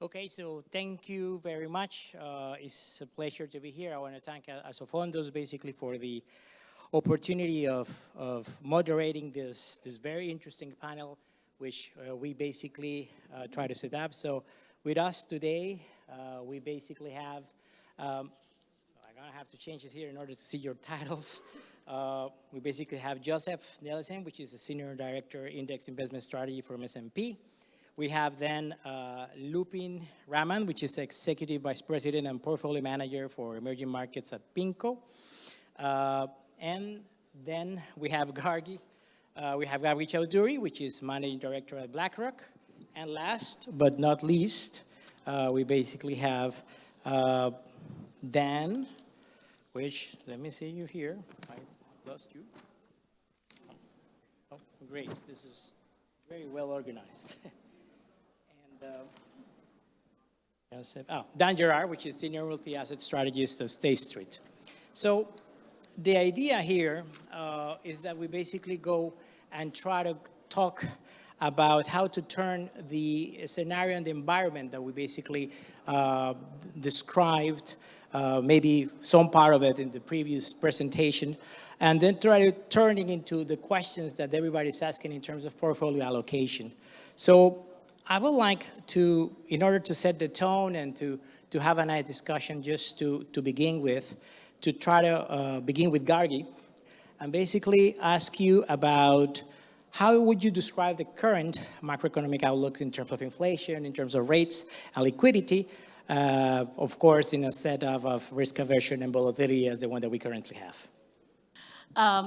Okay, so thank you very much. It's a pleasure to be here. I want to thank Asofondos basically for the opportunity of moderating this very interesting panel, which we basically try to set up. So with us today, we basically have, I'm gonna have to change this here in order to see your titles. We basically have Joseph Nelson, which is the Senior Director, Index Investment Strategy from S&P. We have then Lupin Raman, which is Executive Vice President and Portfolio Manager for Emerging Markets at PIMCO. And then we have Gargi. We have Gargi Chowdhury, which is Managing Director at BlackRock. And last but not least, we basically have Dan, which, let me see you here. I lost you. Oh, great. This is very well organized. Dan Gerard, which is Senior Multi-Asset Strategist of State Street. So the idea here is that we basically go and try to talk about how to turn the scenario and the environment that we basically described, maybe some part of it in the previous presentation, and then try to turn it into the questions that everybody's asking in terms of portfolio allocation. So I would like to, in order to set the tone and to have a nice discussion just to begin with, to try to begin with Gargi and basically ask you about how would you describe the current macroeconomic outlooks in terms of inflation, in terms of rates and liquidity, of course, in a setup of risk aversion and volatility as the one that we currently have.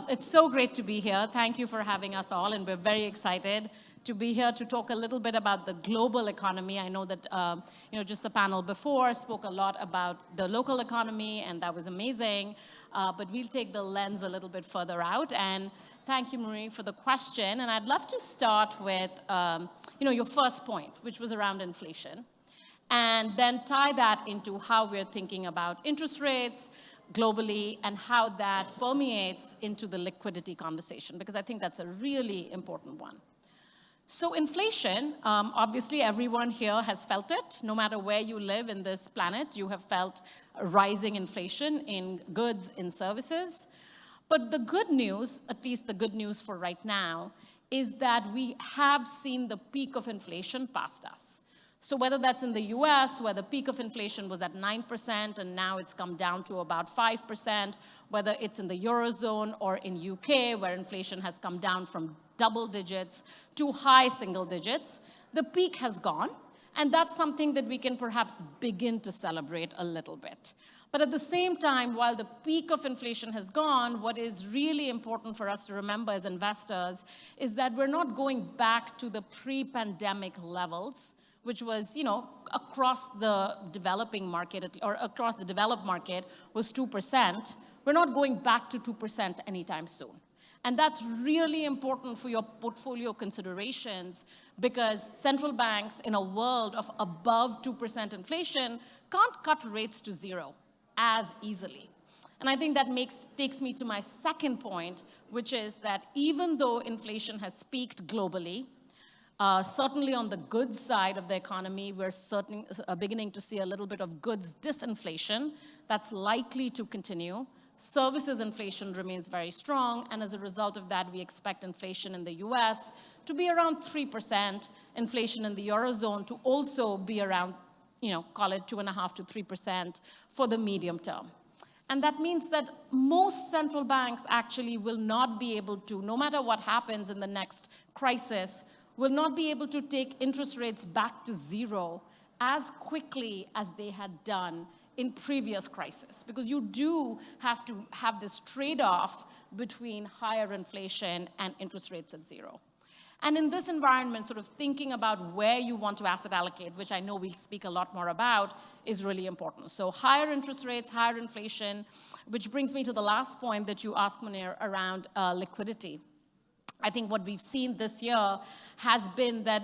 It's so great to be here. Thank you for having us all, and we're very excited to be here to talk a little bit about the global economy. I know that just the panel before spoke a lot about the local economy, and that was amazing. But we'll take the lens a little bit further out. And thank you, Marie, for the question. And I'd love to start with your first point, which was around inflation, and then tie that into how we're thinking about interest rates globally and how that permeates into the liquidity conversation, because I think that's a really important one. So inflation, obviously everyone here has felt it. No matter where you live in this planet, you have felt rising inflation in goods, in services. But the good news, at least the good news for right now, is that we have seen the peak of inflation past us. So whether that's in the US, where the peak of inflation was at 9% and now it's come down to about 5%, whether it's in the Eurozone or in UK, where inflation has come down from double digits to high single digits, the peak has gone. And that's something that we can perhaps begin to celebrate a little bit. But at the same time, while the peak of inflation has gone, what is really important for us to remember as investors is that we're not going back to the pre-pandemic levels, which was, across the developing market, or across the developed market, was 2%. We're not going back to 2% anytime soon. And that's really important for your portfolio considerations, because central banks in a world of above 2% inflation can't cut rates to zero as easily. And I think that takes me to my second point, which is that even though inflation has peaked globally, certainly on the goods side of the economy, we're beginning to see a little bit of goods disinflation. That's likely to continue. Services inflation remains very strong, and as a result of that, we expect inflation in the US to be around 3%, inflation in the Eurozone to also be around, call it 2.5% to 3% for the medium term. And that means that most central banks actually will not be able to, no matter what happens in the next crisis, will not be able to take interest rates back to zero as quickly as they had done in previous crises, because you do have to have this trade-off between higher inflation and interest rates at zero. And in this environment, sort of thinking about where you want to asset allocate, which I know we'll speak a lot more about, is really important. So higher interest rates, higher inflation, which brings me to the last point that you asked, Munir, around liquidity. I think what we've seen this year has been that,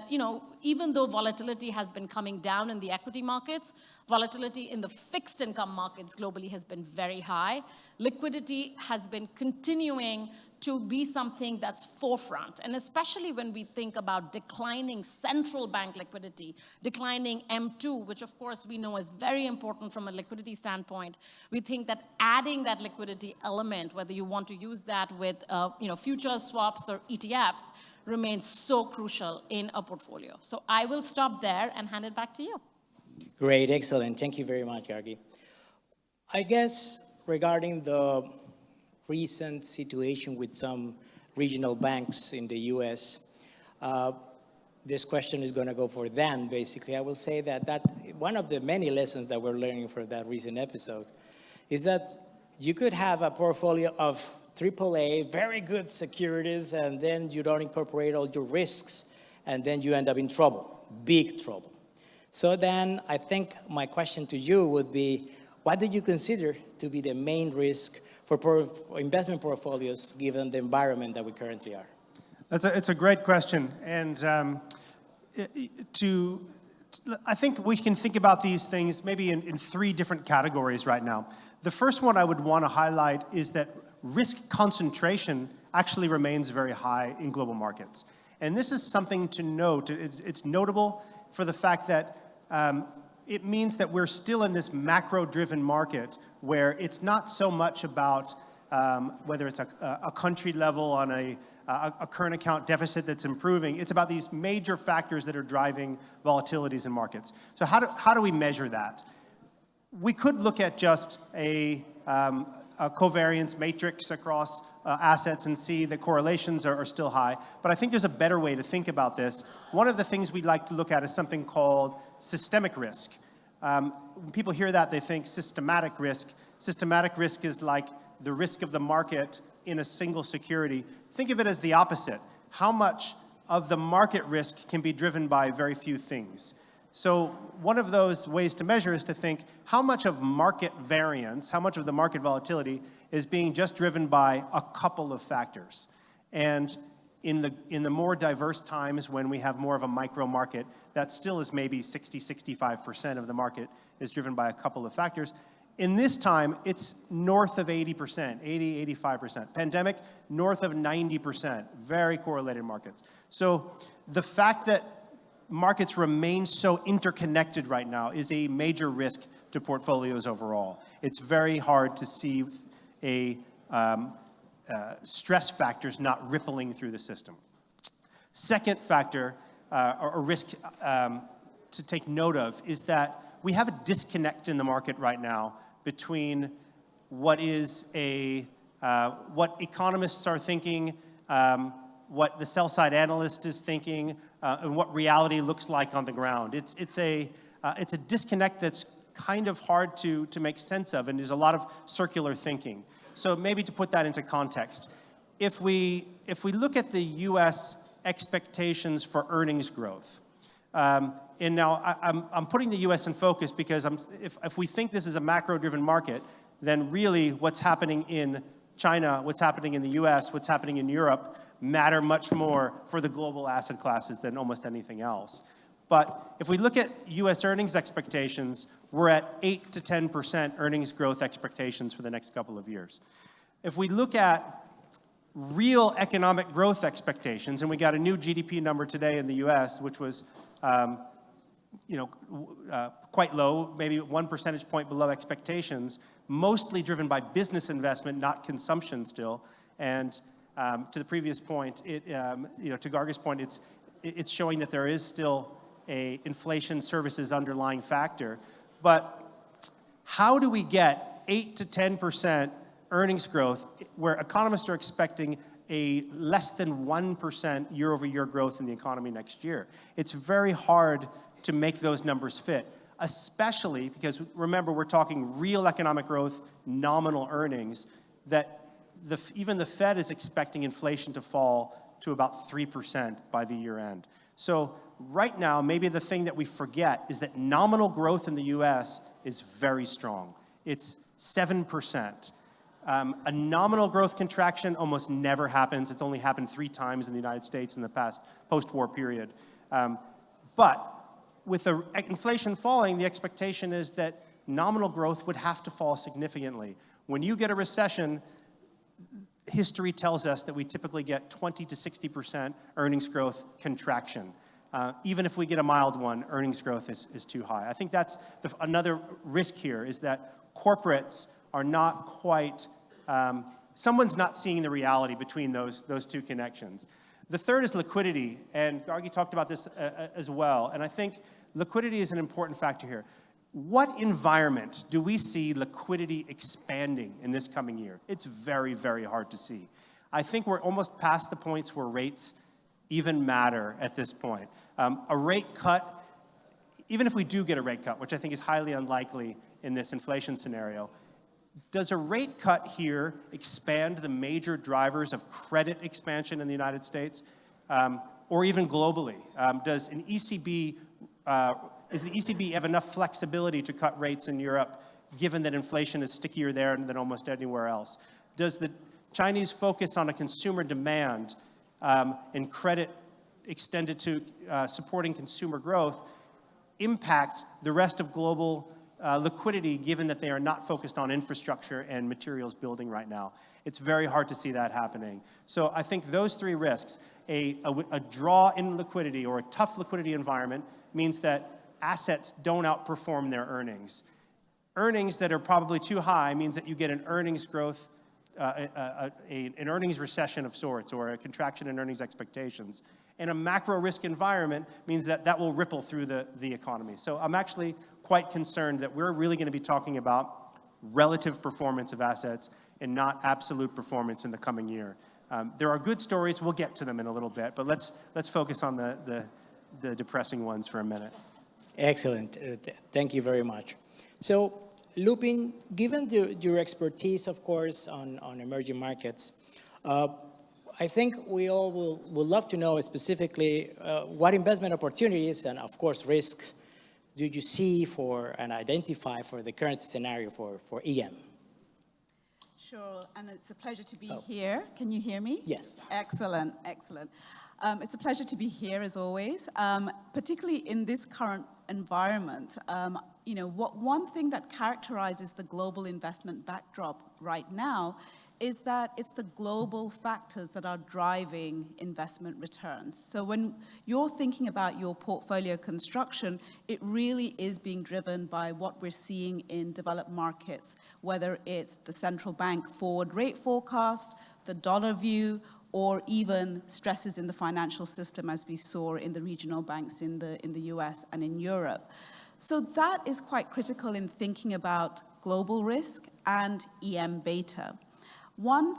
even though volatility has been coming down in the equity markets, volatility in the fixed income markets globally has been very high. Liquidity has been continuing to be something that's forefront. And especially when we think about declining central bank liquidity, declining M2, which of course we know is very important from a liquidity standpoint, we think that adding that liquidity element, whether you want to use that with futures, swaps, or ETFs, remains so crucial in a portfolio. So I will stop there and hand it back to you. Great, excellent. Thank you very much, Gargi. I guess regarding the recent situation with some regional banks in the US, this question is going to go for Dan, basically. I will say that one of the many lessons that we're learning from that recent episode is that you could have a portfolio of AAA, very good securities, and then you don't incorporate all your risks, and then you end up in trouble, big trouble. So then I think my question to you would be, what do you consider to be the main risk for investment portfolios given the environment that we currently are? It's a great question. And I think we can think about these things maybe in three different categories right now. The first one I would want to highlight is that risk concentration actually remains very high in global markets. And this is something to note. It's notable for the fact that it means that we're still in this macro-driven market where it's not so much about whether it's a country level on a current account deficit that's improving. It's about these major factors that are driving volatilities in markets. So how do we measure that? We could look at just a covariance matrix across assets and see that correlations are still high. But I think there's a better way to think about this. One of the things we'd like to look at is something called systemic risk. When people hear that, they think systematic risk. Systematic risk is like the risk of the market in a single security. Think of it as the opposite. How much of the market risk can be driven by very few things? So one of those ways to measure is to think how much of market variance, how much of the market volatility is being just driven by a couple of factors. And in the more diverse times when we have more of a micro market, that still is maybe 60-65% of the market is driven by a couple of factors. In this time, it's north of 80%, 80-85%. Pandemic, north of 90%, very correlated markets. So the fact that markets remain so interconnected right now is a major risk to portfolios overall. It's very hard to see stress factors not rippling through the system. Second factor, or risk to take note of, is that we have a disconnect in the market right now between what economists are thinking, what the sell-side analyst is thinking, and what reality looks like on the ground. It's a disconnect that's kind of hard to make sense of, and there's a lot of circular thinking. So maybe to put that into context, if we look at the U.S. expectations for earnings growth, and now I'm putting the U.S. in focus because if we think this is a macro-driven market, then really what's happening in China, what's happening in the US, what's happening in Europe matter much more for the global asset classes than almost anything else. But if we look at US earnings expectations, we're at 8 to 10% earnings growth expectations for the next couple of years. If we look at real economic growth expectations, and we got a new GDP number today in the US, which was quite low, maybe 1 percentage point below expectations, mostly driven by business investment, not consumption still. And to the previous point, to Garga's point, it's showing that there is still a inflation services underlying factor. But how do we get 8 to 10% earnings growth where economists are expecting a less than 1% year-over-year growth in the economy next year? It's very hard to make those numbers fit, especially because, remember, we're talking real economic growth, nominal earnings, that even the Fed is expecting inflation to fall to about 3% by the year end. So right now, maybe the thing that we forget is that nominal growth in the US is very strong. It's 7%. A nominal growth contraction almost never happens. It's only happened 3 times in the United States in the past post-war period. But with the inflation falling, the expectation is that nominal growth would have to fall significantly. When you get a recession, history tells us that we typically get 20 to 60% earnings growth contraction. Even if we get a mild one, earnings growth is too high. I think that's another risk here, is that corporates are not quite, someone's not seeing the reality between those 2 connections. The third is liquidity, and Gargi talked about this as well, and I think liquidity is an important factor here. What environment do we see liquidity expanding in this coming year? It's very, very hard to see. I think we're almost past the points where rates even matter at this point. A rate cut, even if we do get a rate cut, which I think is highly unlikely in this inflation scenario, does a rate cut here expand the major drivers of credit expansion in the United States, or even globally? Does an ECB, is the ECB have enough flexibility to cut rates in Europe, given that inflation is stickier there than almost anywhere else? Does the Chinese focus on a consumer demand and credit extended to supporting consumer growth impact the rest of global liquidity, given that they are not focused on infrastructure and materials building right now? It's very hard to see that happening. So I think those 3 risks, a draw in liquidity or a tough liquidity environment, means that assets don't outperform their earnings. Earnings that are probably too high means that you get an earnings growth, an earnings recession of sorts, or a contraction in earnings expectations. And a macro risk environment means that that will ripple through the economy. So I'm actually quite concerned that we're really going to be talking about relative performance of assets and not absolute performance in the coming year. There are good stories. We'll get to them in a little bit, but let's focus on the depressing ones for a minute. Excellent. Thank you very much. So, Lupin, given your expertise, of course, on emerging markets, I think we all will love to know specifically what investment opportunities and, of course, risks do you see for and identify for the current scenario for EM? Sure, and it's a pleasure to be here. Can you hear me? Yes. Excellent, excellent. It's a pleasure to be here as always, particularly in this current environment. You know, one thing that characterizes the global investment backdrop right now is that it's the global factors that are driving investment returns. So when you're thinking about your portfolio construction, it really is being driven by what we're seeing in developed markets, whether it's the central bank forward rate forecast, the dollar view, or even stresses in the financial system, as we saw in the regional banks in the US and in Europe. So that is quite critical in thinking about global risk and EM beta. One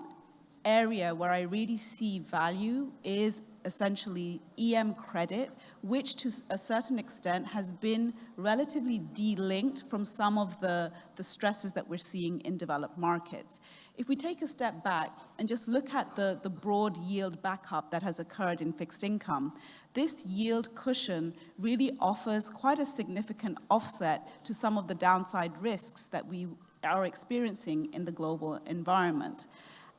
area where I really see value is essentially EM credit, which to a certain extent has been relatively de-linked from some of the stresses that we're seeing in developed markets. If we take a step back and just look at the broad yield backup that has occurred in fixed income, this yield cushion really offers quite a significant offset to some of the downside risks that we are experiencing in the global environment.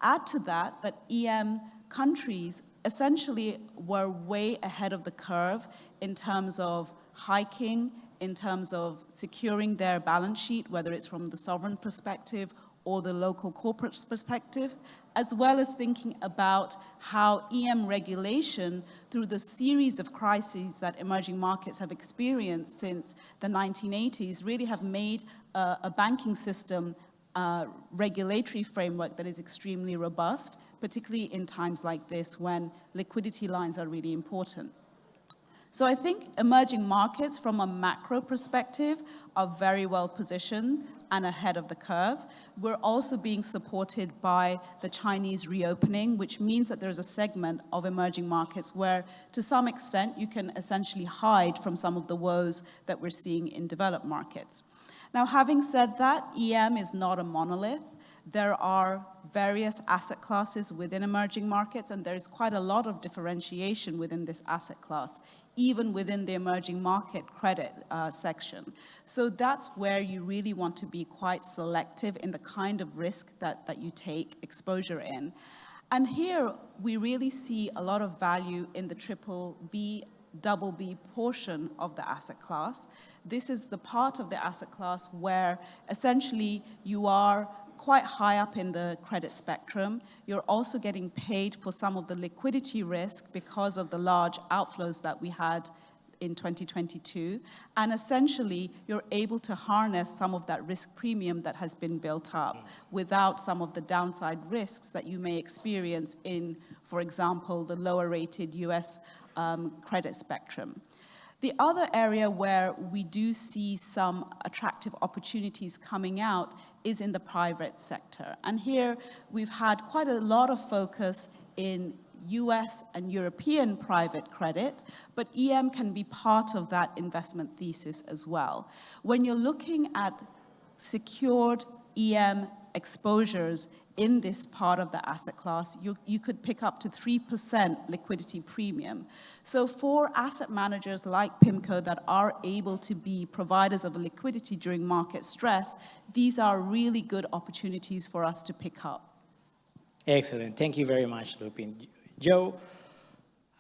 Add to that EM countries essentially were way ahead of the curve in terms of hiking, in terms of securing their balance sheet, whether it's from the sovereign perspective or the local corporate perspective, as well as thinking about how EM regulation, through the series of crises that emerging markets have experienced since the 1980s, really have made a banking system regulatory framework that is extremely robust, particularly in times like this when liquidity lines are really important. So I think emerging markets from a macro perspective are very well positioned and ahead of the curve. We're also being supported by the Chinese reopening, which means that there's a segment of emerging markets where, to some extent, you can essentially hide from some of the woes that we're seeing in developed markets. Now, having said that, EM is not a monolith. There are various asset classes within emerging markets, and there's quite a lot of differentiation within this asset class. even within the emerging market credit section. So that's where you really want to be quite selective in the kind of risk that you take exposure in. And here we really see a lot of value in the triple B, double B portion of the asset class. This is the part of the asset class where essentially you are quite high up in the credit spectrum. You're also getting paid for some of the liquidity risk because of the large outflows that we had in 2022. And essentially, you're able to harness some of that risk premium that has been built up without some of the downside risks that you may experience in, for example, the lower rated US credit spectrum. The other area where we do see some attractive opportunities coming out is in the private sector. And here we've had quite a lot of focus in US and European private credit, but EM can be part of that investment thesis as well. When you're looking at secured EM exposures in this part of the asset class, you could pick up to 3% liquidity premium. So for asset managers like PIMCO that are able to be providers of liquidity during market stress, these are really good opportunities for us to pick up. Excellent. Thank you very much, Lupin. Joe,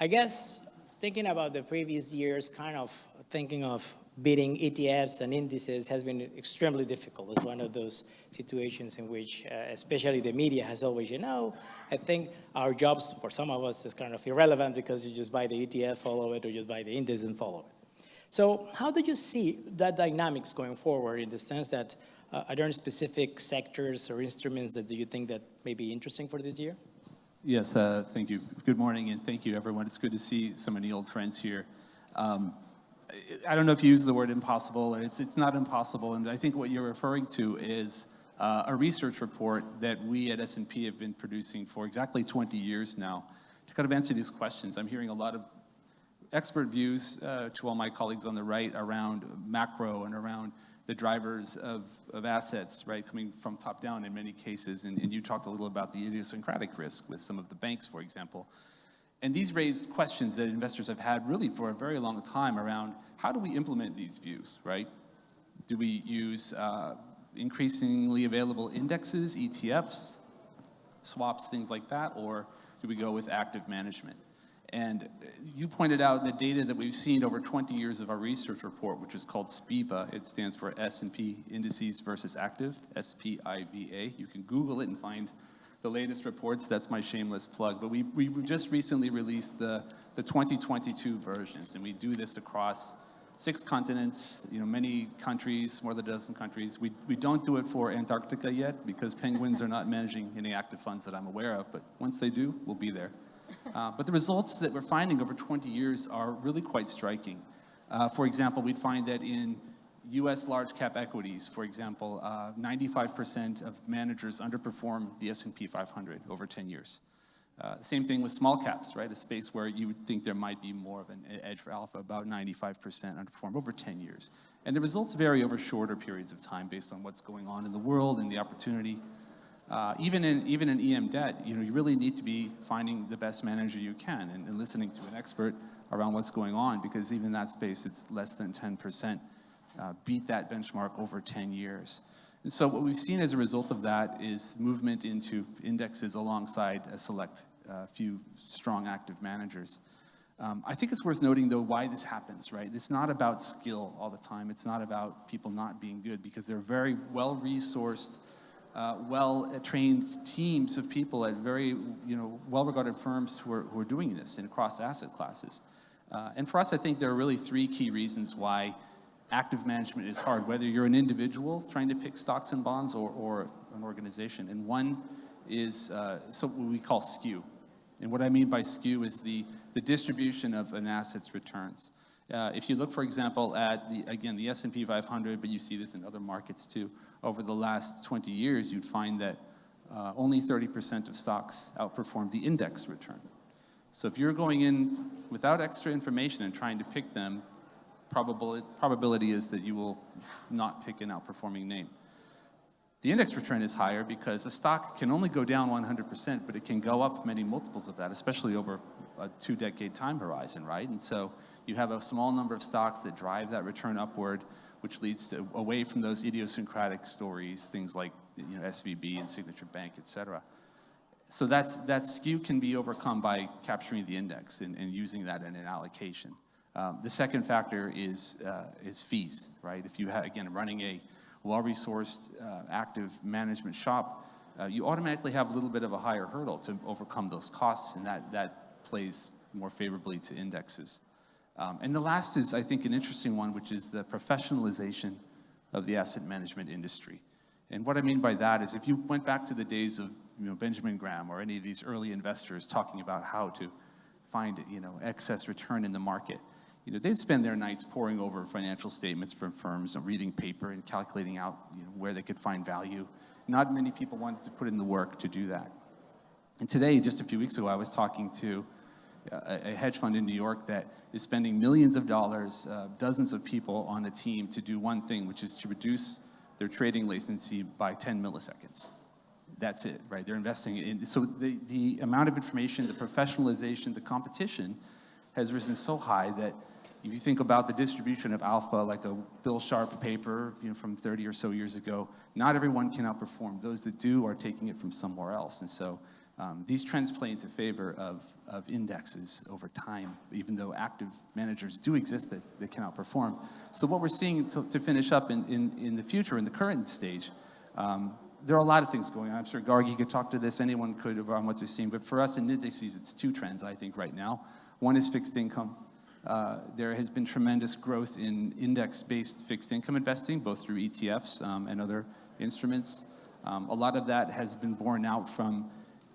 I guess thinking about the previous years, kind of thinking of beating ETFs and indices has been extremely difficult. It's one of those situations in which, especially the media has always, I think our jobs, for some of us, is kind of irrelevant because you just buy the ETF, follow it, or just buy the index and follow it. So how do you see that dynamics going forward in the sense that are there specific sectors or instruments that do you think that may be interesting for this year? Yes, thank you. Good morning, and thank you, everyone. It's good to see so many old friends here. I don't know if you use the word impossible. It's not impossible, and I think what you're referring to is a research report that we at S&P have been producing for exactly 20 years now to kind of answer these questions. I'm hearing a lot of expert views to all my colleagues on the right around macro and around the drivers of assets, right, coming from top down in many cases, and you talked a little about the idiosyncratic risk with some of the banks, for example. And these raise questions that investors have had really for a very long time around how do we implement these views, right? Do we use increasingly available indexes, ETFs, swaps, things like that, or do we go with active management? And you pointed out the data that we've seen over 20 years of our research report, which is called SPIVA. It stands for S&P Indices versus Active, S-P-I-V-A. You can Google it and find the latest reports. That's my shameless plug. But we just recently released the 2022 versions, and we do this across 6 continents, many countries, more than a dozen countries. We don't do it for Antarctica yet because penguins are not managing any active funds that I'm aware of, but once they do, we'll be there. But the results that we're finding over 20 years are really quite striking. For example, we'd find that in US large cap equities, for example, 95% of managers underperform the S&P 500 over 10 years. Same thing with small caps, right? A space where you would think there might be more of an edge for alpha, about 95% underperform over 10 years. And the results vary over shorter periods of time based on what's going on in the world and the opportunity. Even in EM debt, you really need to be finding the best manager you can and listening to an expert around what's going on, because even in that space, it's less than 10%. Beat that benchmark over 10 years. And so what we've seen as a result of that is movement into indexes alongside a select few strong active managers. I think it's worth noting, though, why this happens, right? It's not about skill all the time. It's not about people not being good, because they're very well-resourced, well-trained teams of people at very well-regarded firms who are doing this and across asset classes. And for us, I think there are really 3 key reasons why active management is hard, whether you're an individual trying to pick stocks and bonds or an organization. And one is what we call skew. And what I mean by skew is the distribution of an asset's returns. If you look, for example, at the S&P 500, but you see this in other markets too, over the last 20 years, you'd find that only 30% of stocks outperformed the index return. So if you're going in without extra information and trying to pick them, probability is that you will not pick an outperforming name. The index return is higher because a stock can only go down 100%, but it can go up many multiples of that, especially over a 2-decade time horizon, right? And so You have a small number of stocks that drive that return upward, which leads to, away from those idiosyncratic stories, things like SVB and Signature Bank, et cetera. So that skew can be overcome by capturing the index and using that in an allocation. The second factor is fees, right? If you have, again, running a well-resourced active management shop, you automatically have a little bit of a higher hurdle to overcome those costs, and that plays more favorably to indexes. And the last is, I think, an interesting one, which is the professionalization of the asset management industry. And what I mean by that is if you went back to the days of Benjamin Graham or any of these early investors talking about how to find excess return in the market, they'd spend their nights poring over financial statements from firms and reading paper and calculating out where they could find value. Not many people wanted to put in the work to do that. And today, just a few weeks ago, I was talking to a hedge fund in New York that is spending millions of dollars, dozens of people on a team to do one thing, which is to reduce their trading latency by 10 milliseconds. That's it, right? They're investing in, so the amount of information, the professionalization, the competition has risen so high that if you think about the distribution of alpha, like a Bill Sharp paper from 30 or so years ago, not everyone can outperform. Those that do are taking it from somewhere else. And so these trends play into favor of indexes over time, even though active managers do exist that can outperform. So what we're seeing to finish up in the future, in the current stage, there are a lot of things going on. I'm sure Gargi could talk to this, anyone could on what they're seeing, but for us in indices, it's two trends, I think, right now. One is fixed income. There has been tremendous growth in index-based fixed income investing, both through ETFs and other instruments. A lot of that has been borne out from,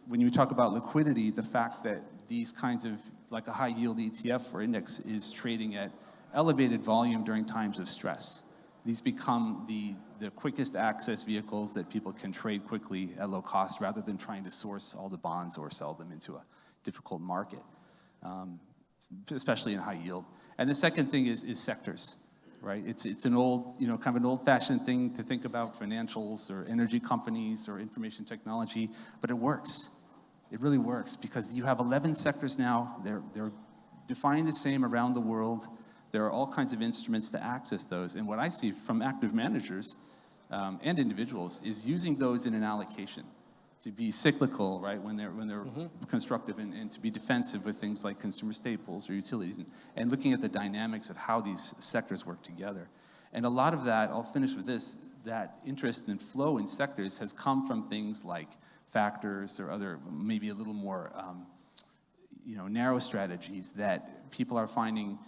when you talk about liquidity, the fact that these kinds of, like a high yield ETF or index is trading at elevated volume during times of stress. These become the quickest access vehicles that people can trade quickly at low cost rather than trying to source all the bonds or sell them into a difficult market, especially in high yield. And the second thing is sectors, right? It's an old, kind of an old-fashioned thing to think about financials or energy companies or information technology, but it works. It really works because you have 11 sectors now. They're defined the same around the world. There are all kinds of instruments to access those. And what I see from active managers and individuals is using those in an allocation to be cyclical, right, when they're constructive, and to be defensive with things like consumer staples or utilities, and looking at the dynamics of how these sectors work together. And a lot of that, I'll finish with this, that interest and flow in sectors has come from things like factors or other, maybe a little more, narrow strategies that people are finding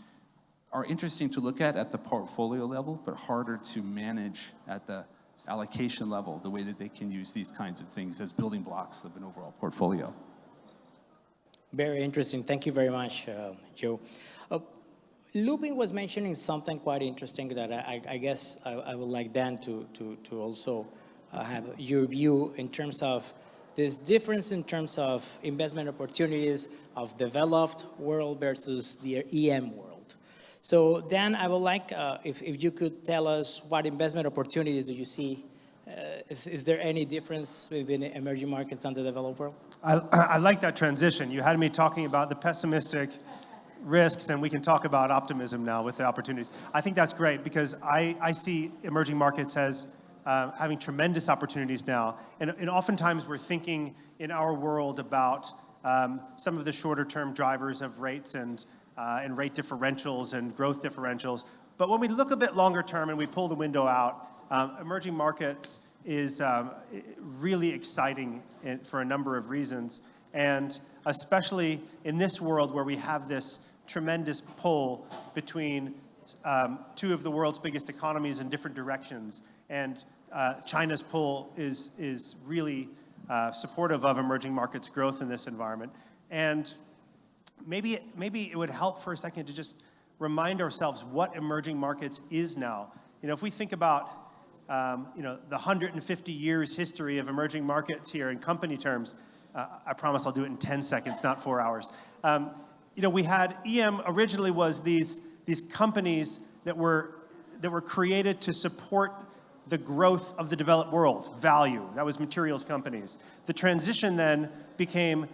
are interesting to look at the portfolio level, but harder to manage at the allocation level, the way that they can use these kinds of things as building blocks of an overall portfolio. Very interesting. Thank you very much, Joe. Lubin was mentioning something quite interesting that I guess I would like Dan to also have your view in terms of this difference in terms of investment opportunities of developed world versus the EM world. So Dan, I would like if you could tell us what investment opportunities do you see? Is there any difference between emerging markets and the developed world? I like that transition. You had me talking about the pessimistic risks, and we can talk about optimism now with the opportunities. I think that's great because I see emerging markets as having tremendous opportunities now. And oftentimes we're thinking in our world about some of the shorter term drivers of rates and rate differentials and growth differentials. But when we look a bit longer term and we pull the window out, emerging markets is really exciting for a number of reasons. And especially in this world where we have this tremendous pull between two of the world's biggest economies in different directions. And China's pull is really supportive of emerging markets growth in this environment. And maybe it would help for a second to just remind ourselves what emerging markets is now. If we think about the 150 years history of emerging markets here in company terms, I promise I'll do it in 10 seconds, not 4 hours. We had EM originally was these companies that were created to support the growth of the developed world, value. That was materials companies. The transition then became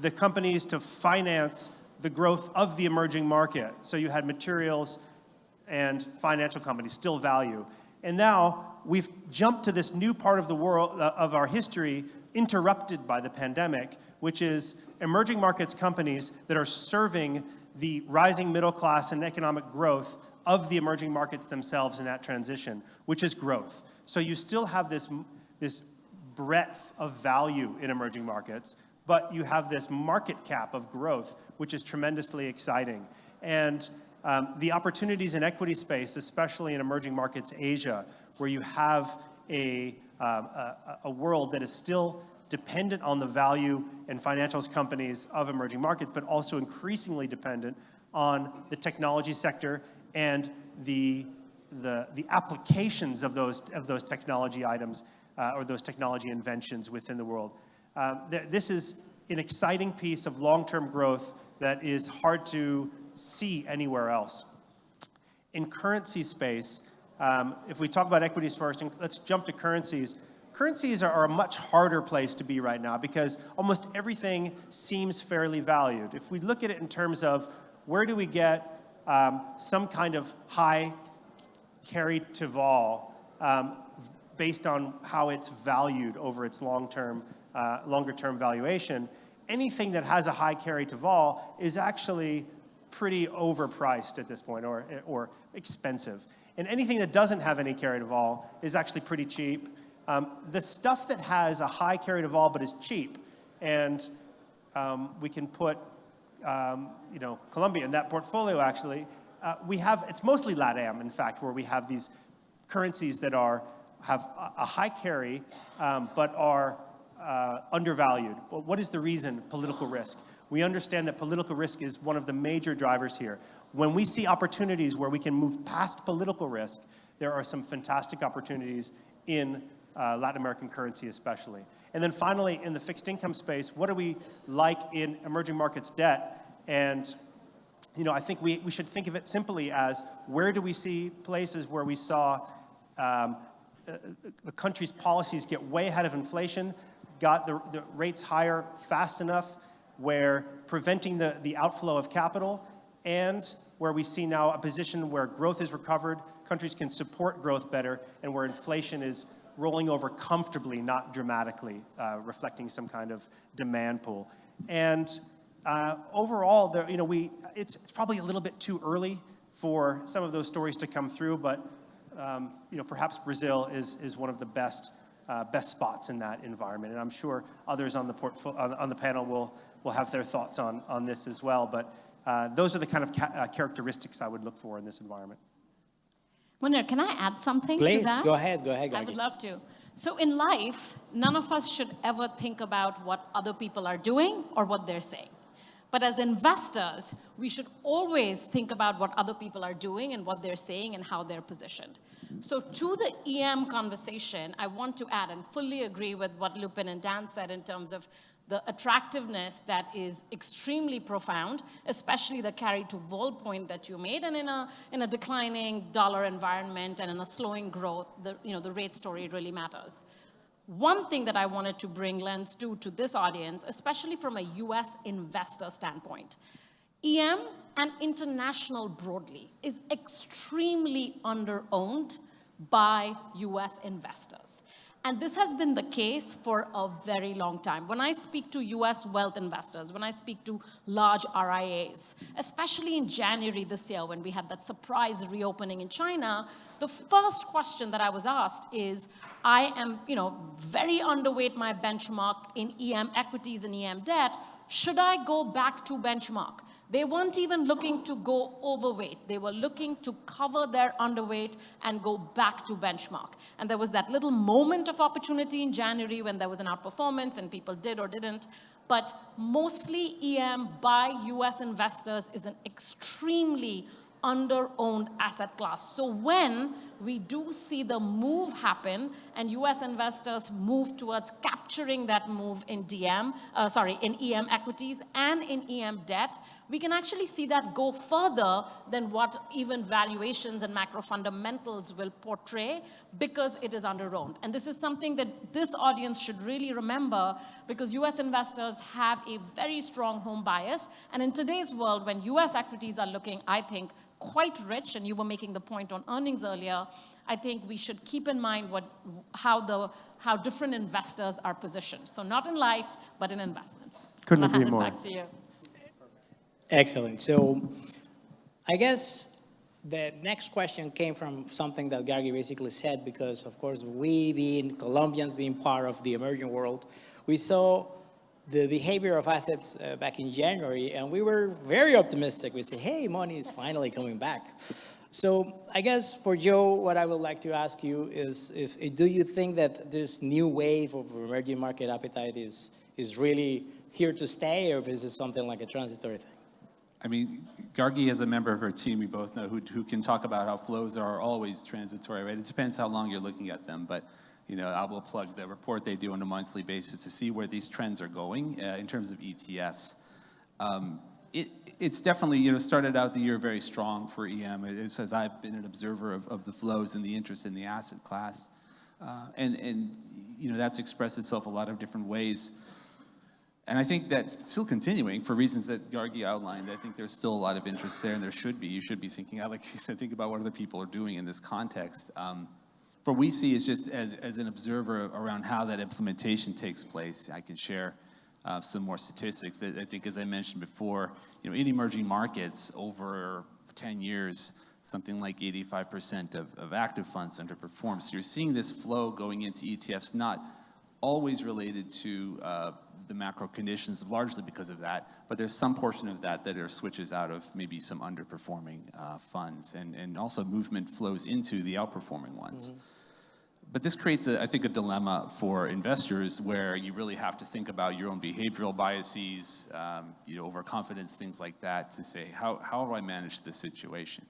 the companies to finance the growth of the emerging market. So you had materials and financial companies, still value. And now we've jumped to this new part of the world, of our history, interrupted by the pandemic, which is emerging markets companies that are serving the rising middle class and economic growth of the emerging markets themselves in that transition, which is growth. So you still have this breadth of value in emerging markets, but you have this market cap of growth, which is tremendously exciting. And the opportunities in equity space, especially in emerging markets Asia, where you have a world that is still dependent on the value and financials companies of emerging markets, but also increasingly dependent on the technology sector and the applications of those technology items or those technology inventions within the world. This is an exciting piece of long-term growth that is hard to see anywhere else. In currency space, if we talk about equities first, and let's jump to currencies. Currencies are a much harder place to be right now because almost everything seems fairly valued. If we look at it in terms of where do we get some kind of high carry to vol based on how it's valued over its longer-term valuation, anything that has a high carry to vol is actually pretty overpriced at this point, or expensive. And anything that doesn't have any carry to vol is actually pretty cheap. The stuff that has a high carry to vol but is cheap, and we can put Colombia in that portfolio actually, it's mostly LATAM, in fact, where we have these currencies that have a high carry but are undervalued. Well, what is the reason? Political risk. We understand that political risk is one of the major drivers here. When we see opportunities where we can move past political risk, there are some fantastic opportunities in Latin American currency especially. And then finally, in the fixed income space, what do we like in emerging markets debt? And I think we should think of it simply as, where do we see places where we saw the country's policies get way ahead of inflation, got the rates higher fast enough, where preventing the outflow of capital, and where we see now a position where growth is recovered, countries can support growth better, and where inflation is rolling over comfortably, not dramatically, reflecting some kind of demand pull. And overall, it's probably a little bit too early for some of those stories to come through, but perhaps Brazil is one of the best spots in that environment. And I'm sure others on the panel will have their thoughts on this as well. But those are the kind of characteristics I would look for in this environment. Munir, can I add something Please, to that? go ahead, Gagi. I would love to. So in life, none of us should ever think about what other people are doing or what they're saying. But as investors, we should always think about what other people are doing and what they're saying and how they're positioned. So to the EM conversation, I want to add and fully agree with what Lupin and Dan said in terms of the attractiveness that is extremely profound, especially the carry to vol point that you made, and in a declining dollar environment and in a slowing growth, the rate story really matters. One thing that I wanted to bring lens to this audience, especially from a US investor standpoint, EM and international broadly is extremely underowned by US investors. And this has been the case for a very long time. When I speak to US wealth investors, when I speak to large RIAs, especially in January this year when we had that surprise reopening in China, the first question that I was asked is, I am very underweight my benchmark in EM equities and EM debt. Should I go back to benchmark? They weren't even looking to go overweight. They were looking to cover their underweight and go back to benchmark. And there was that little moment of opportunity in January when there was an outperformance and people did or didn't. But mostly EM by US investors is an extremely under-owned asset class. So when we do see the move happen and US investors move towards capturing that move in in EM equities and in EM debt, we can actually see that go further than what even valuations and macro fundamentals will portray because it is under-owned. And this is something that this audience should really remember because US investors have a very strong home bias. And in today's world, when US equities are looking, I think, quite rich, and you were making the point on earnings earlier, I think we should keep in mind how different investors are positioned. So not in life, but in investments. Couldn't I'll hand agree it more. back to you. Excellent. So I guess the next question came from something that Gargi basically said, because of course we being Colombians, being part of the emerging world, we saw the behavior of assets back in January, and we were very optimistic. We say, hey, money is finally coming back. So I guess for Joe, what I would like to ask you is, do you think that this new wave of emerging market appetite is really here to stay, or is it something like a transitory thing? I mean, Gargi, as a member of her team, we both know, who can talk about how flows are always transitory, right? It depends how long you're looking at them, but you know, I will plug the report they do on a monthly basis to see where these trends are going in terms of ETFs. It's definitely, you know, started out the year very strong for EM. As I've been an observer of the flows and the interest in the asset class. And you know, that's expressed itself a lot of different ways. And I think that's still continuing for reasons that Gargi outlined. I think there's still a lot of interest there, and there should be. You should be thinking, like you said, think about what other people are doing in this context. What we see is just as an observer around how that implementation takes place. I can share some more statistics. I think, as I mentioned before, you know, in emerging markets over 10 years, something like 85% of active funds underperform. So you're seeing this flow going into ETFs, not always related to the macro conditions, largely because of that, but there's some portion of that are switches out of maybe some underperforming funds, and also movement flows into the outperforming ones. Mm-hmm. But this creates, I think, a dilemma for investors where you really have to think about your own behavioral biases, you know, overconfidence, things like that, to say, how do I manage this situation?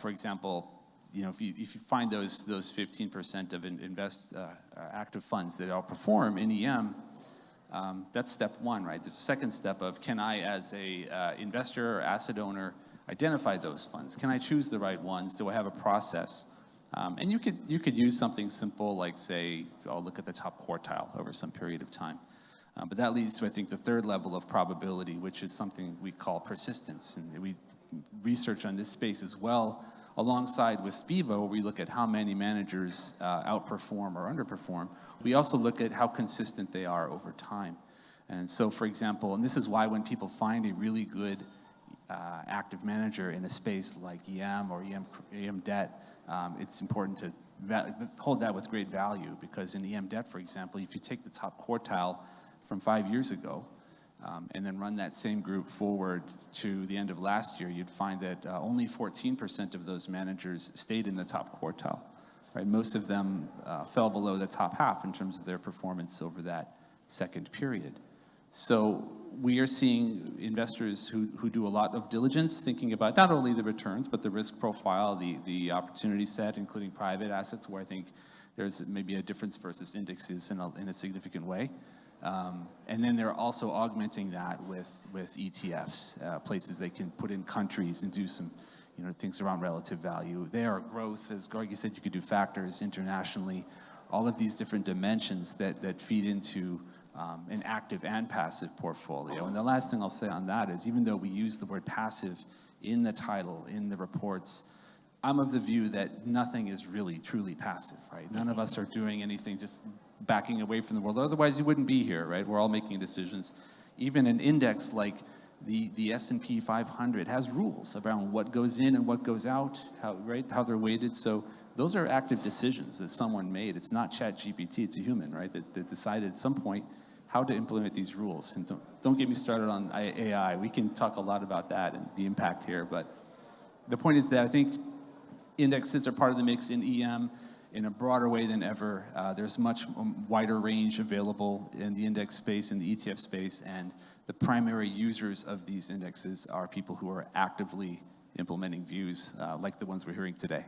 For example, you know, if you find those 15% of active funds that outperform in EM, that's step one, right? There's a second step of, can I, as a investor or asset owner, identify those funds? Can I choose the right ones? Do I have a process? And you could use something simple like, say, I'll look at the top quartile over some period of time. But that leads to, I think, the third level of probability, which is something we call persistence. And we research on this space as well, alongside with SPIVA, where we look at how many managers outperform or underperform. We also look at how consistent they are over time. And so, for example, and this is why when people find a really good active manager in a space like EM or EM debt, it's important to hold that with great value, because in EM debt, for example, if you take the top quartile from 5 years ago and then run that same group forward to the end of last year, you'd find that only 14% of those managers stayed in the top quartile. Right? Most of them fell below the top half in terms of their performance over that second period. So we are seeing investors who do a lot of diligence, thinking about not only the returns, but the risk profile, the opportunity set, including private assets, where I think there's maybe a difference versus indexes in a significant way. And then they're also augmenting that with ETFs, places they can put in countries and do some, you know, things around relative value. There are growth, as Gargi said, you could do factors internationally, all of these different dimensions that feed into an active and passive portfolio. And the last thing I'll say on that is, even though we use the word passive in the title, in the reports, I'm of the view that nothing is really truly passive, right? None of us are doing anything just backing away from the world. Otherwise, you wouldn't be here, right? We're all making decisions. Even an index like the S&P 500 has rules around what goes in and what goes out, how they're weighted. So those are active decisions that someone made. It's not ChatGPT, it's a human, right? That decided at some point how to implement these rules. And don't get me started on AI. We can talk a lot about that and the impact here. But the point is that I think indexes are part of the mix in EM in a broader way than ever. There's much wider range available in the index space, in the ETF space, and the primary users of these indexes are people who are actively implementing views like the ones we're hearing today.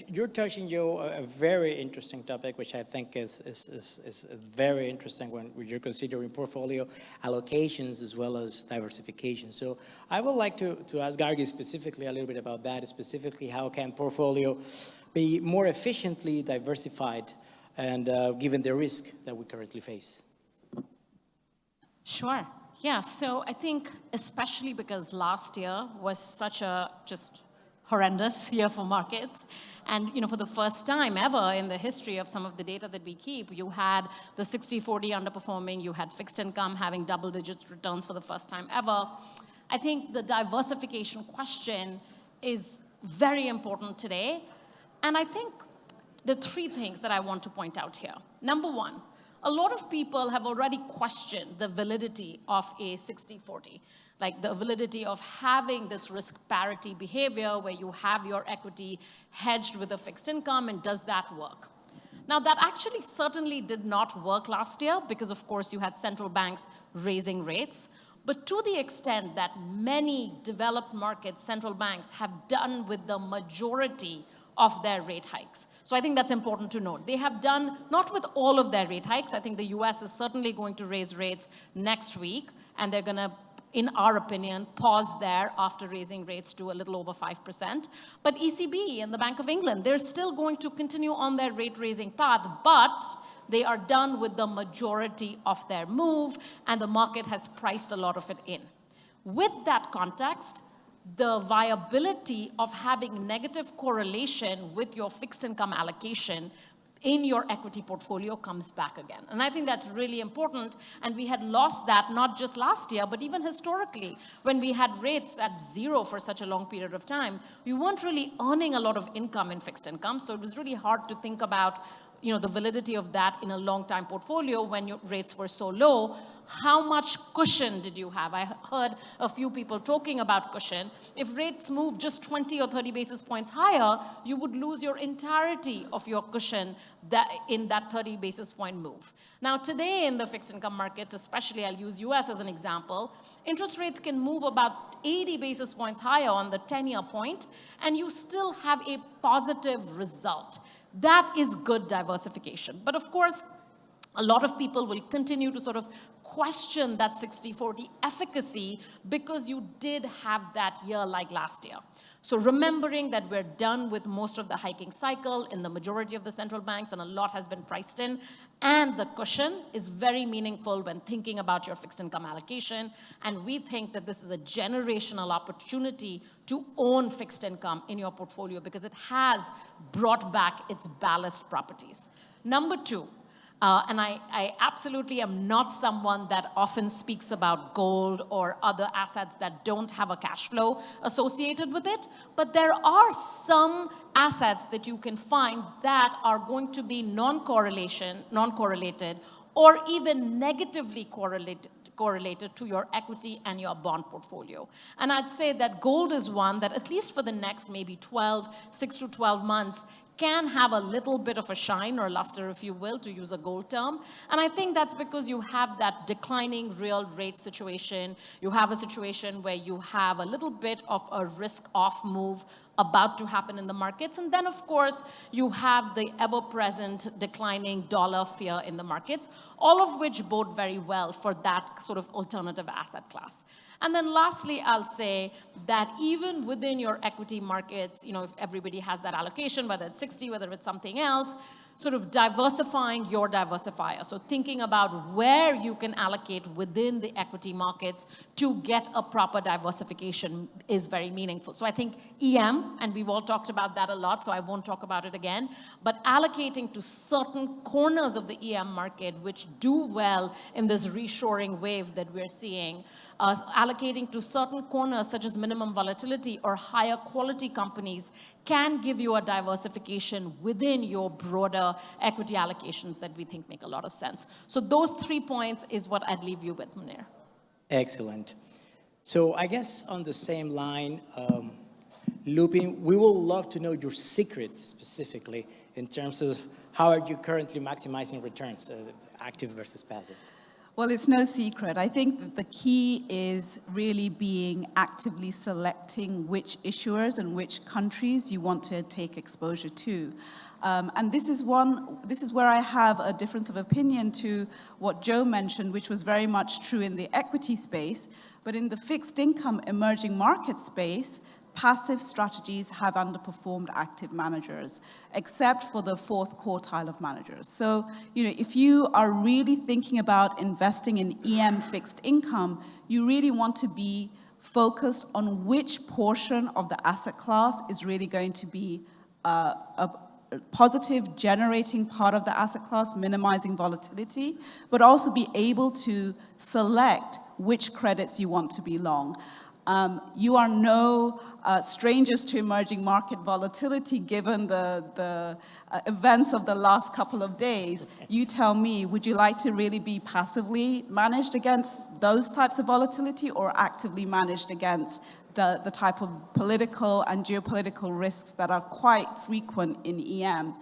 You're touching, Joe, a very interesting topic, which I think is very interesting when you're considering portfolio allocations as well as diversification. So I would like to ask Gargi specifically a little bit about that, specifically how can portfolio be more efficiently diversified and given the risk that we currently face? Sure. Yeah, so I think especially because last year was such a just horrendous year for markets. And for the first time ever in the history of some of the data that we keep, you had the 60-40 underperforming, you had fixed income having double-digit returns for the first time ever. I think the diversification question is very important today. And I think the three things that I want to point out here. Number one, a lot of people have already questioned the validity of a 60-40, like the validity of having this risk parity behavior where you have your equity hedged with a fixed income, and does that work? Now, that actually certainly did not work last year because, of course, you had central banks raising rates. But to the extent that many developed markets, central banks have done with the majority of their rate hikes. So I think that's important to note. They have done, not with all of their rate hikes. I think the US is certainly going to raise rates next week, and they're going to, in our opinion, pause there after raising rates to a little over 5%. But ECB and the Bank of England, they're still going to continue on their rate raising path, but they are done with the majority of their move, and the market has priced a lot of it in. With that context, the viability of having negative correlation with your fixed income allocation in your equity portfolio comes back again. And I think that's really important. And we had lost that not just last year, but even historically, when we had rates at zero for such a long period of time, we weren't really earning a lot of income in fixed income. So it was really hard to think about the validity of that in a long time portfolio when your rates were so low. How much cushion did you have? I heard a few people talking about cushion. If rates move just 20 or 30 basis points higher, you would lose your entirety of your cushion in that 30 basis point move. Now, today in the fixed income markets, especially I'll use US as an example, interest rates can move about 80 basis points higher on the 10-year point, and you still have a positive result. That is good diversification. But of course, a lot of people will continue to sort of question that 60-40 efficacy because you did have that year like last year. So remembering that we're done with most of the hiking cycle in the majority of the central banks, and a lot has been priced in, and the cushion is very meaningful when thinking about your fixed income allocation. And we think that this is a generational opportunity to own fixed income in your portfolio because it has brought back its ballast properties. Number two, and I absolutely am not someone that often speaks about gold or other assets that don't have a cash flow associated with it, but there are some assets that you can find that are going to be non-correlated, or even negatively correlated to your equity and your bond portfolio. And I'd say that gold is one that, at least for the next maybe 6 to 12 months, can have a little bit of a shine or luster, if you will, to use a gold term. And I think that's because you have that declining real rate situation. You have a situation where you have a little bit of a risk-off move about to happen in the markets. And then, of course, you have the ever-present declining dollar fear in the markets, all of which bode very well for that sort of alternative asset class. And then lastly, I'll say that even within your equity markets, if everybody has that allocation, whether it's 60, whether it's something else, sort of diversifying your diversifier. So thinking about where you can allocate within the equity markets to get a proper diversification is very meaningful. So I think EM, and we've all talked about that a lot, so I won't talk about it again, but allocating to certain corners of the EM market which do well in this reshoring wave that we're seeing, allocating to certain corners such as minimum volatility or higher quality companies can give you a diversification within your broader equity allocations that we think make a lot of sense. So those 3 points is what I'd leave you with, Munir. Excellent. So I guess on the same line, Lupin, we will love to know your secrets specifically in terms of how are you currently maximizing returns, active versus passive? Well, it's no secret. I think that the key is really being actively selecting which issuers and which countries you want to take exposure to. And this is where I have a difference of opinion to what Joe mentioned, which was very much true in the equity space. But in the fixed income emerging market space, passive strategies have underperformed active managers, except for the fourth quartile of managers. So, if you are really thinking about investing in EM fixed income, you really want to be focused on which portion of the asset class is really going to be a positive generating part of the asset class, minimizing volatility, but also be able to select which credits you want to be long. You are no strangers to emerging market volatility given the events of the last couple of days. You tell me, would you like to really be passively managed against those types of volatility or actively managed against the type of political and geopolitical risks that are quite frequent in EM?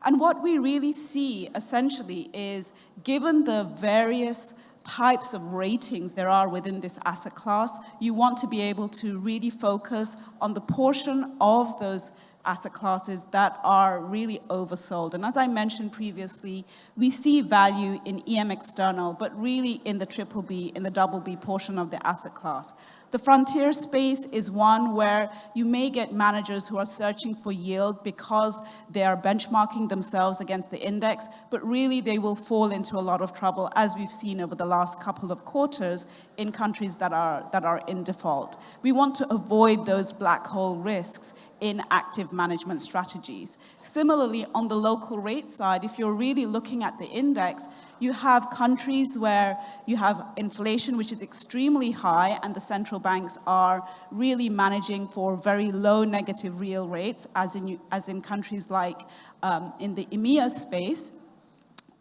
And what we really see essentially is, given the various types of ratings there are within this asset class, you want to be able to really focus on the portion of those asset classes that are really oversold. And as I mentioned previously, we see value in EM external, but really in the triple B, in the double B portion of the asset class. The frontier space is one where you may get managers who are searching for yield because they are benchmarking themselves against the index, but really they will fall into a lot of trouble, as we've seen over the last couple of quarters in countries that are in default. We want to avoid those black hole risks in active management strategies. Similarly, on the local rate side, if you're really looking at the index, you have countries where you have inflation, which is extremely high, and the central banks are really managing for very low negative real rates, as in countries like in the EMEA space.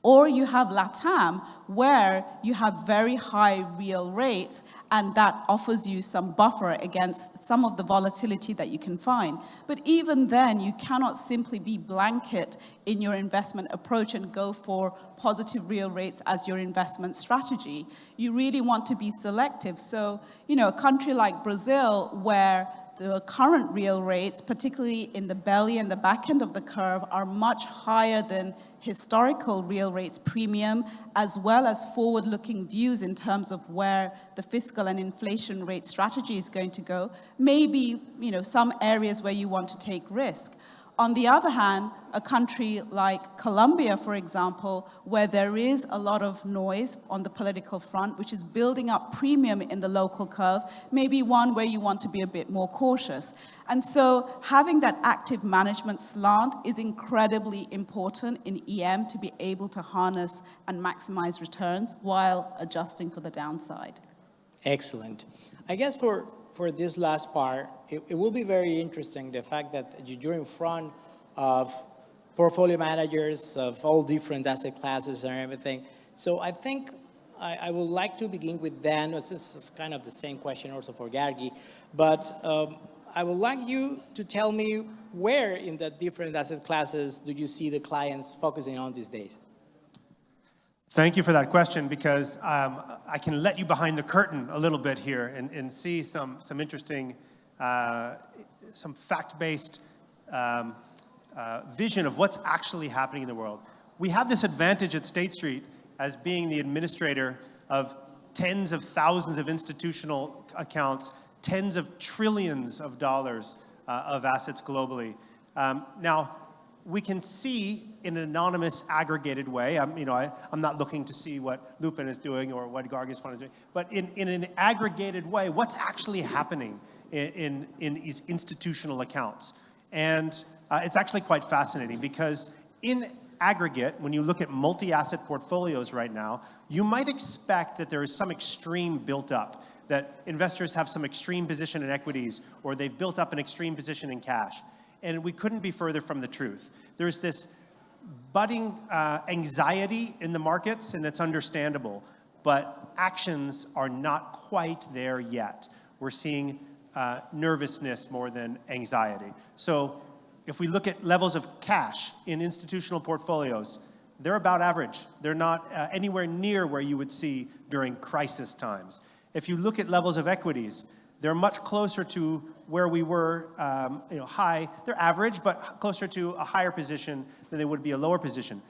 Or you have LATAM, where you have very high real rates, and that offers you some buffer against some of the volatility that you can find. But even then, you cannot simply be blanket in your investment approach and go for positive real rates as your investment strategy. You really want to be selective. So, a country like Brazil, where the current real rates, particularly in the belly and the back end of the curve, are much higher than historical real rates premium, as well as forward-looking views in terms of where the fiscal and inflation rate strategy is going to go, maybe some areas where you want to take risk. On the other hand, a country like Colombia, for example, where there is a lot of noise on the political front, which is building up premium in the local curve, may be one where you want to be a bit more cautious. And so having that active management slant is incredibly important in EM to be able to harness and maximize returns while adjusting for the downside. Excellent. I guess for this last part, it will be very interesting, the fact that you're in front of portfolio managers of all different asset classes and everything. So I think I would like to begin with Dan. This is kind of the same question also for Gargi, but I would like you to tell me where in the different asset classes do you see the clients focusing on these days? Thank you for that question, because I can let you behind the curtain a little bit here and see some interesting, some fact-based vision of what's actually happening in the world. We have this advantage at State Street as being the administrator of tens of thousands of institutional accounts, tens of trillions of dollars of assets globally. Now, we can see in an anonymous, aggregated way. I'm not looking to see what Lupin is doing or what Gargi's fund is doing, but in an aggregated way, what's actually happening in these institutional accounts. And it's actually quite fascinating, because in aggregate, when you look at multi-asset portfolios right now, you might expect that there is some extreme built up, that investors have some extreme position in equities, or they've built up an extreme position in cash. And we couldn't be further from the truth. There's this budding anxiety in the markets, and it's understandable, but actions are not quite there yet. We're seeing nervousness more than anxiety. So if we look at levels of cash in institutional portfolios, they're about average. They're not anywhere near where you would see during crisis times. If you look at levels of equities, they're much closer to where we were, high. They're average, but closer to a higher position than they would be a lower position.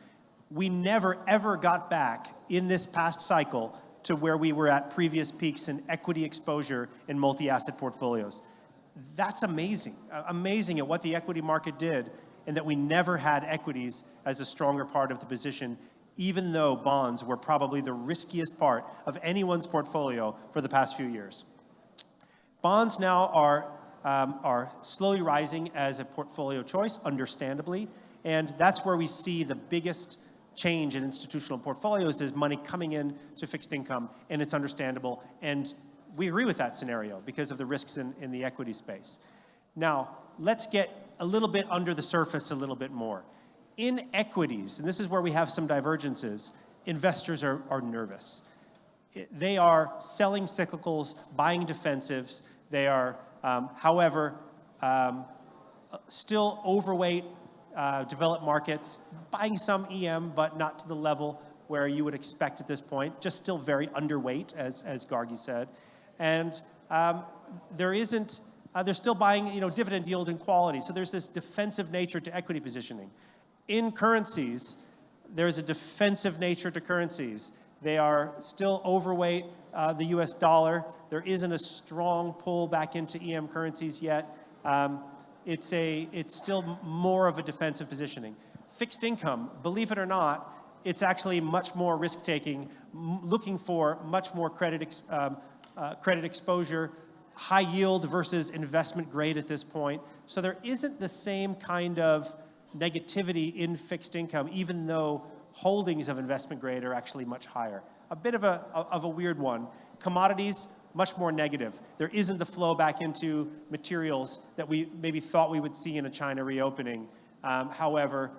We never, ever got back in this past cycle to where we were at previous peaks in equity exposure in multi-asset portfolios. That's amazing. Amazing at what the equity market did, and that we never had equities as a stronger part of the position, even though bonds were probably the riskiest part of anyone's portfolio for the past few years. Bonds now are slowly rising as a portfolio choice, understandably, and that's where we see the biggest change in institutional portfolios is money coming in to fixed income, and it's understandable, and we agree with that scenario because of the risks in the equity space. Now, let's get a little bit under the surface a little bit more. In equities, and this is where we have some divergences, investors are nervous. They are selling cyclicals, buying defensives. They are, however, still overweight developed markets, buying some EM, but not to the level where you would expect at this point, just still very underweight, as Gargi said. And they're still buying dividend yield and quality. So there's this defensive nature to equity positioning. In currencies, there's a defensive nature to currencies. They are still overweight the US dollar. There isn't a strong pull back into EM currencies yet. It's still more of a defensive positioning. Fixed income, believe it or not, it's actually much more risk-taking, looking for much more credit exposure, high yield versus investment grade at this point. So there isn't the same kind of negativity in fixed income, even though holdings of investment grade are actually much higher. A bit of a weird one. Commodities, much more negative. There isn't the flow back into materials that we maybe thought we would see in a China reopening. However,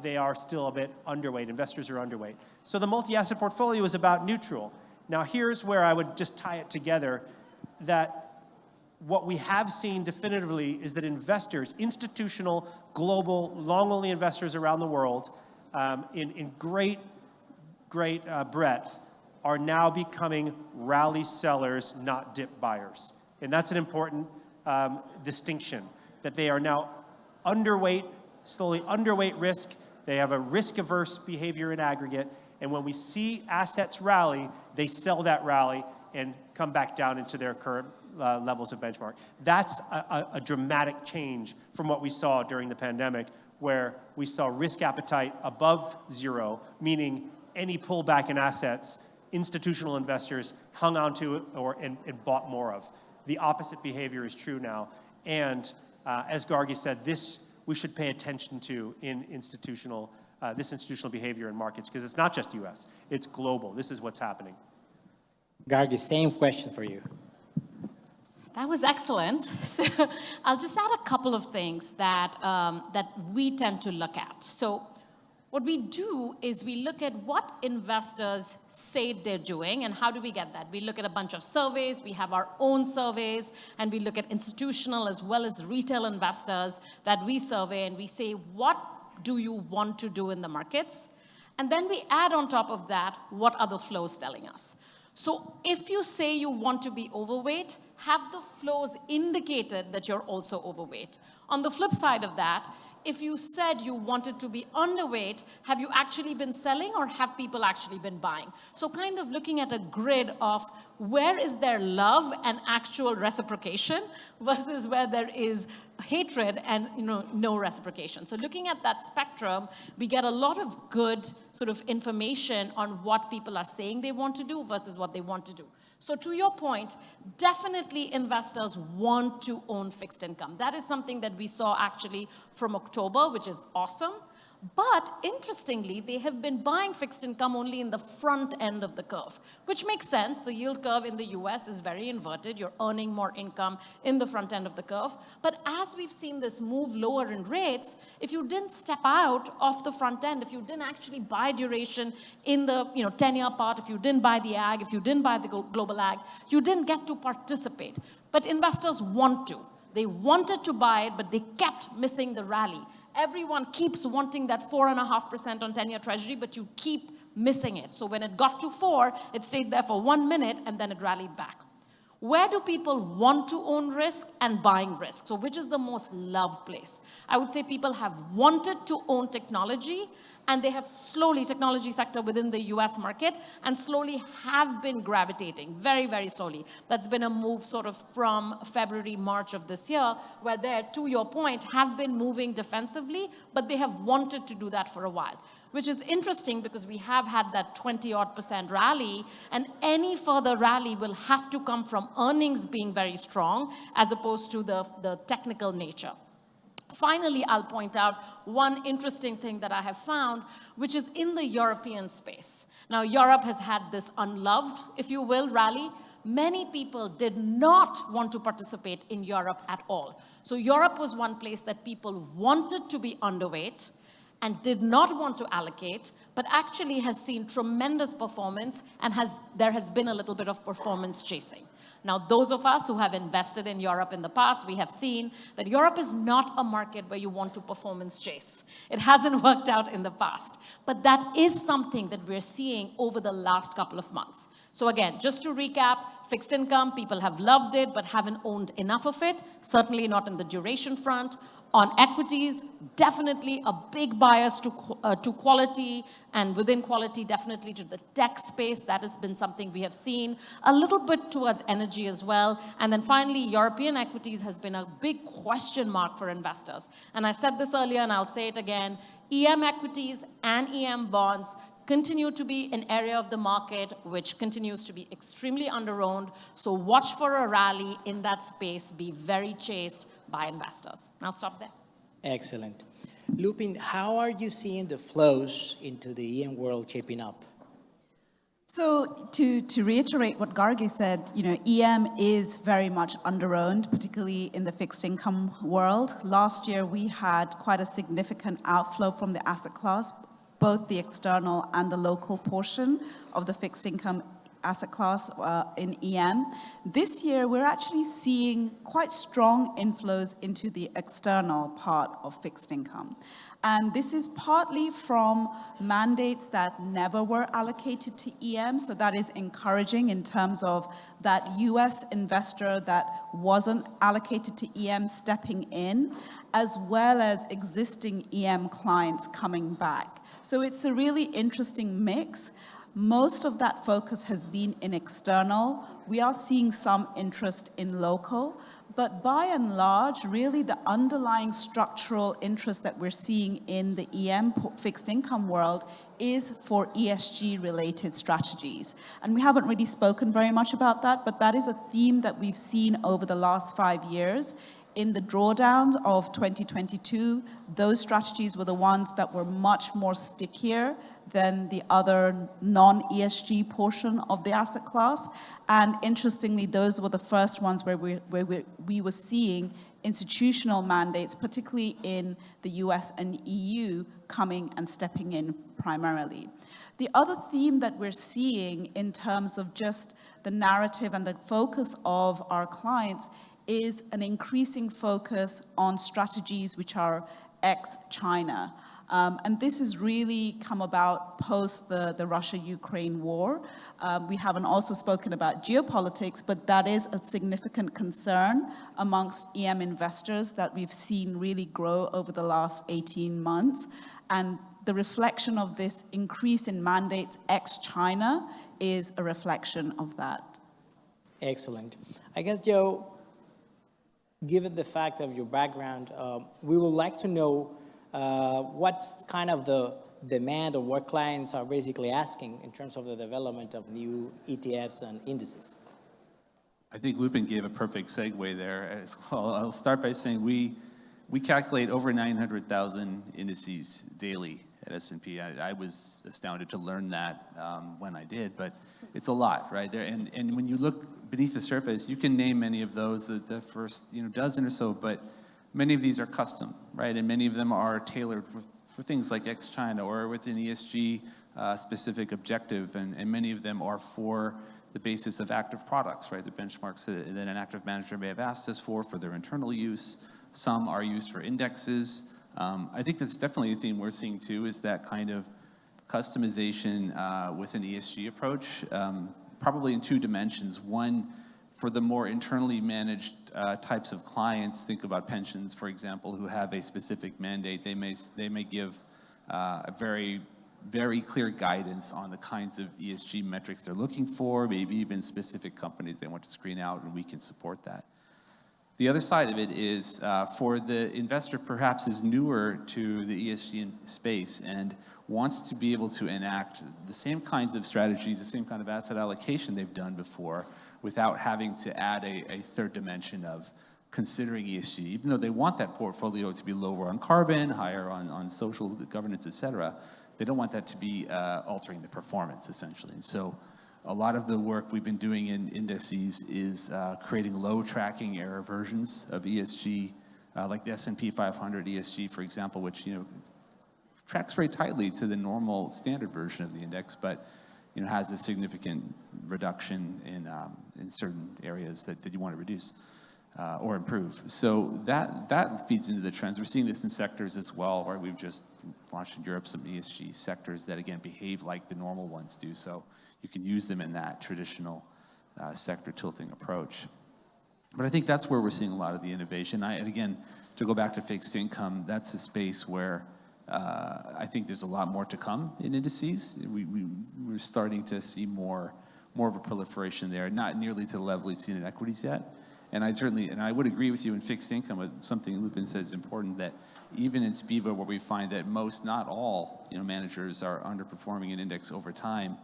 they are still a bit underweight. Investors are underweight. So the multi-asset portfolio is about neutral. Now here's where I would just tie it together, that what we have seen definitively is that investors, institutional, global, long-only investors around the world, in great breadth, are now becoming rally sellers, not dip buyers. And that's an important distinction, that they are now underweight, slowly underweight risk. They have a risk-averse behavior in aggregate. And when we see assets rally, they sell that rally and come back down into their current levels of benchmark. That's a dramatic change from what we saw during the pandemic, where we saw risk appetite above zero, meaning any pullback in assets, institutional investors hung on to it and bought more of. The opposite behavior is true now. And as Gargi said, this we should pay attention to in this institutional behavior in markets, because it's not just US, it's global. This is what's happening. Gargi, same question for you. That was excellent. So I'll just add a couple of things that we tend to look at. So what we do is we look at what investors say they're doing, and how do we get that? We look at a bunch of surveys, we have our own surveys, and we look at institutional as well as retail investors that we survey, and we say, what do you want to do in the markets? And then we add on top of that, what are the flows telling us? So if you say you want to be overweight, have the flows indicated that you're also overweight. On the flip side of that, if you said you wanted to be underweight, have you actually been selling, or have people actually been buying? So kind of looking at a grid of where is there love and actual reciprocation versus where there is hatred and no reciprocation. So looking at that spectrum, we get a lot of good sort of information on what people are saying they want to do versus what they want to do. So to your point, definitely investors want to own fixed income. That is something that we saw actually from October, which is awesome. But interestingly, they have been buying fixed income only in the front end of the curve, which makes sense. The yield curve in the US is very inverted. You're earning more income in the front end of the curve. But as we've seen this move lower in rates, if you didn't step out of the front end, if you didn't actually buy duration in the 10-year part, if you didn't buy the ag, if you didn't buy the global ag, you didn't get to participate. But investors want to. They wanted to buy it, but they kept missing the rally. everyone keeps wanting that 4.5% on 10-year Treasury, but you keep missing it. So when it got to 4, it stayed there for 1 minute and then it rallied back. Where do people want to own risk and buying risk? So which is the most loved place? I would say people have wanted to own technology, and they have slowly, technology sector within the US market, and slowly have been gravitating, very, very slowly. That's been a move sort of from February, March of this year, where they, to your point, have been moving defensively, but they have wanted to do that for a while. Which is interesting because we have had that 20-odd% rally, and any further rally will have to come from earnings being very strong as opposed to the technical nature. Finally, I'll point out one interesting thing that I have found, which is in the European space. Now, Europe has had this unloved, if you will, rally. Many people did not want to participate in Europe at all. So Europe was one place that people wanted to be underweight and did not want to allocate, but actually has seen tremendous performance, and there has been a little bit of performance chasing. Now, those of us who have invested in Europe in the past, we have seen that Europe is not a market where you want to performance chase. It hasn't worked out in the past. But that is something that we're seeing over the last couple of months. So again, just to recap, fixed income, people have loved it, but haven't owned enough of it, certainly not in the duration front. On equities, definitely a big bias to quality, and within quality, definitely to the tech space. That has been something we have seen. A little bit towards energy as well. And then finally, European equities has been a big question mark for investors. And I said this earlier, and I'll say it again, EM equities and EM bonds continue to be an area of the market which continues to be extremely underowned. So watch for a rally in that space, be very chased by investors. And I'll stop there. Excellent. Lupin, how are you seeing the flows into the EM world shaping up? So to reiterate what Gargi said, EM is very much underowned, particularly in the fixed income world. Last year, we had quite a significant outflow from the asset class, both the external and the local portion of the fixed income asset class in EM. This year, we're actually seeing quite strong inflows into the external part of fixed income. And this is partly from mandates that never were allocated to EM, so that is encouraging in terms of that US investor that wasn't allocated to EM stepping in, as well as existing EM clients coming back. So it's a really interesting mix. Most of that focus has been in external. We are seeing some interest in local, but by and large, really the underlying structural interest that we're seeing in the EM fixed income world is for ESG-related strategies. And we haven't really spoken very much about that, but that is a theme that we've seen over the last 5 years. In the drawdowns of 2022, those strategies were the ones that were much more stickier than the other non-ESG portion of the asset class. And interestingly, those were the first ones where we were seeing institutional mandates, particularly in the US and EU, coming and stepping in primarily. The other theme that we're seeing in terms of just the narrative and the focus of our clients is an increasing focus on strategies which are ex-China. And this has really come about post the Russia-Ukraine war. We haven't also spoken about geopolitics, but that is a significant concern amongst EM investors that we've seen really grow over the last 18 months. And the reflection of this increase in mandates ex-China is a reflection of that. Excellent. I guess, Joe, given the fact of your background, we would like to know what's kind of the demand or what clients are basically asking in terms of the development of new ETFs and indices. I think Lupin gave a perfect segue there as well. I'll start by saying we calculate over 900,000 indices daily at S&P. I was astounded to learn that when I did, but it's a lot, right? And when you look beneath the surface, you can name many of those, the first dozen or so, but many of these are custom, right? And many of them are tailored for things like ex-China or with an ESG specific objective, and many of them are for the basis of active products, right? The benchmarks that an active manager may have asked us for their internal use. Some are used for indexes. I think that's definitely a theme we're seeing too, is that kind of customization with an ESG approach, probably in two dimensions. One, for the more internally managed types of clients, think about pensions, for example, who have a specific mandate. They may give a very clear guidance on the kinds of ESG metrics they're looking for, maybe even specific companies they want to screen out, and we can support that. The other side of it is for the investor perhaps is newer to the ESG space and wants to be able to enact the same kinds of strategies, the same kind of asset allocation they've done before without having to add a third dimension of considering ESG, even though they want that portfolio to be lower on carbon, higher on social governance, et cetera. They don't want that to be altering the performance, essentially. And so a lot of the work we've been doing in indices is creating low tracking error versions of ESG, like the S&P 500 ESG, for example, which tracks very tightly to the normal standard version of the index, but has a significant reduction in certain areas that you want to reduce or improve. So that feeds into the trends. We're seeing this in sectors as well, where we've just launched in Europe some ESG sectors that, again, behave like the normal ones do. So you can use them in that traditional sector tilting approach. But I think that's where we're seeing a lot of the innovation. And again, to go back to fixed income, that's a space where I think there's a lot more to come in indices. We're starting to see more of a proliferation there, not nearly to the level we've seen in equities yet. And I would agree with you in fixed income with something Lupin says is important, that even in SPIVA, where we find that most, not all, managers are underperforming an index over time,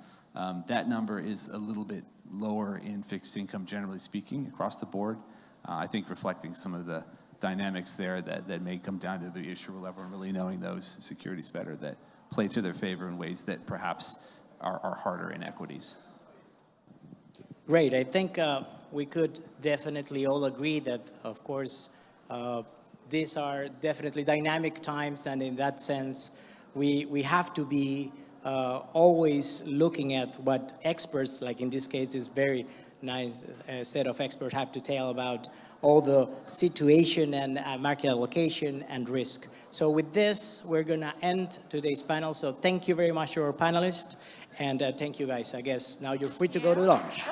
that number is a little bit lower in fixed income, generally speaking, across the board. I think reflecting some of the dynamics there that may come down to the issuer level and really knowing those securities better that play to their favor in ways that perhaps are harder in equities. Great. I think we could definitely all agree that, of course, these are definitely dynamic times, and in that sense, we have to be always looking at what experts, like in this case, this very nice set of experts have to tell about all the situation and market allocation and risk. So with this, we're going to end today's panel. So thank you very much to our panelists, and thank you guys. I guess now you're free to go to lunch.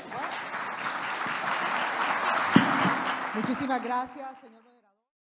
Muchísimas gracias, señor.